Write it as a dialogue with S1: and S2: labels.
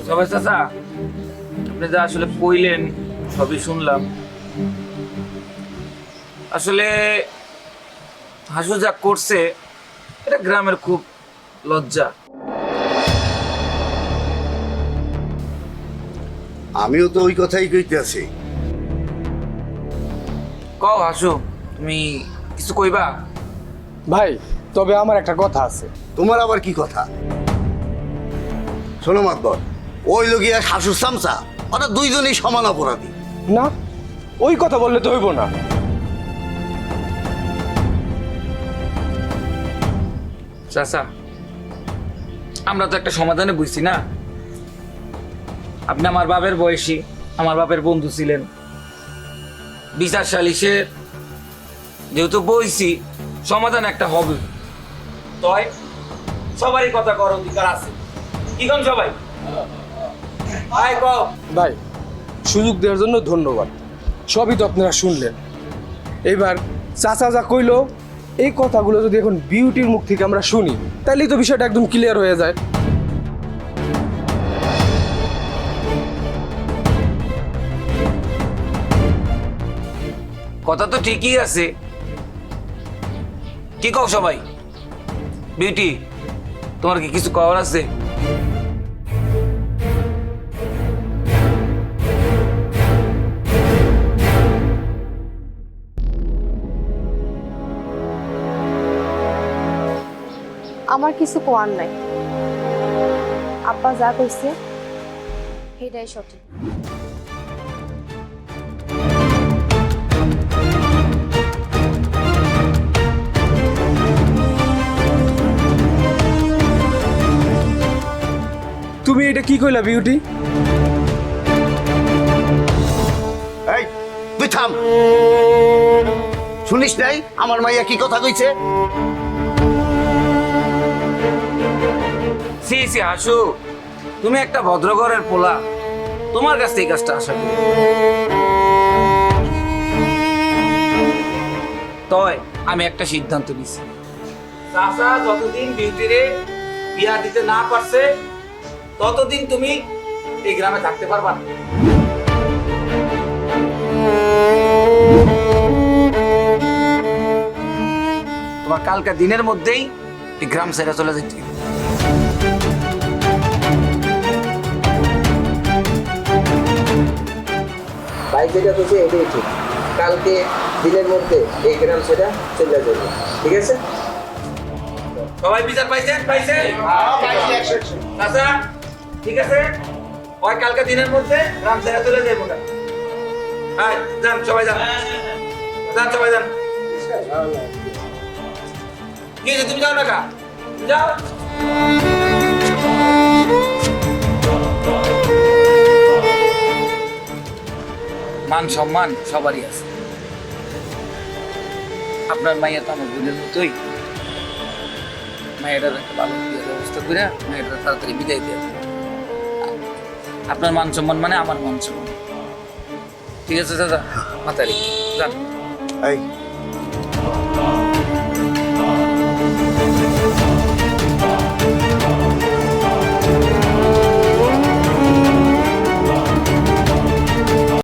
S1: সবাই চাচা, আপনি যা আসলে কইলেন সবই শুনলাম। আসলে হাসু যা করছে এটা গ্রামের খুব লজ্জা।
S2: আমিও তো ওই কথাই কইতেছি।
S1: কও হাসু, তুমি কিছু কইবা?
S3: ভাই তবে আমার একটা কথা আছে।
S2: তোমার আবার কি কথা? শোনো মাতবর, ওই লগিয়া শাশুর চামচা, ওরা দুইজনই সমান অপরাধী।
S3: না, ওই কথা বললে তো হইব না।
S1: চাচা, আমরা তো একটা সমাধানে বুঝছি না। আপনি আমার বাপের বয়সী, আমার বাপের বন্ধু ছিলেন। বিচার সালিশের যেহেতু বইছি, সমাধান একটা হবে। তয় সবারই কথা করার অধিকার আছে। কি কোন সবাই? আয় কও।
S3: ভাই সুযোগ দেওয়ার জন্য ধন্যবাদ। সবই তো আপনারা শুনলেন। এবার চাচা যা কইলো, এই কথাগুলো যদি এখন বিউটির মুখ থেকে আমরা শুনি, তাহলেই তো বিষয়টা একদম ক্লিয়ার হয়ে যায়।
S1: কথা তো ঠিকই আছে। কি কও সবাই? বিউটি, তোমার কি কিছু করার আছে?
S4: আমার কিছু কোয়ার নাই। আব্বা যা কইছে সেটাই সঠিক।
S3: তুমি এটা কি কইলা বিউটি?
S2: এই তুই থাম। শুনিস নাই আমার মাইয়া কি কথা কইছে?
S1: সি সি হাসু, তুমি একটা ভদ্রঘরের পোলা, তোমার কাছ থেকে এই কাজটা আশা করি। তয় আমি একটা সিদ্ধান্ত নিছি। চাচা যতদিন বিউটিরে বিয়া দিতে না পারছে, ততদিন তুমি এই গ্রামে থাকতে পারবা না। তোমার কালকা দিনের মধ্যেই এই গ্রাম ছেড়ে চলে যেতে হবে।
S5: ভাই যেটা করছে এটাই ঠিক। কালকে দিনের মধ্যে এই গ্রাম সেটা চলে যাবে, ঠিক আছে?
S1: সবাই বিচার পাইছেন? পাইছেন? চাচা, ঠিক আছে? ওই কালকে দিনের মধ্যে গ্রাম ছেড়ে চলে যাবো না। হ্যাঁ, যান সবাই যান। যান সবাই যান। কি হয়েছে, তুমি যাও না কা? যাও। মান সম্মান সবারই আছে। আপনার মাইয়া তো আমার বোনের মতোই। মায়েরার একটা ভালো বিয়ের ব্যবস্থা করে মায়েরা তাড়াতাড়ি বিদায় দিয়ে দেবে। আপনার মান সম্মান মানে আমার মান সম্মান। ঠিক আছে দাদা, মাথায় রেখে যান।
S2: এই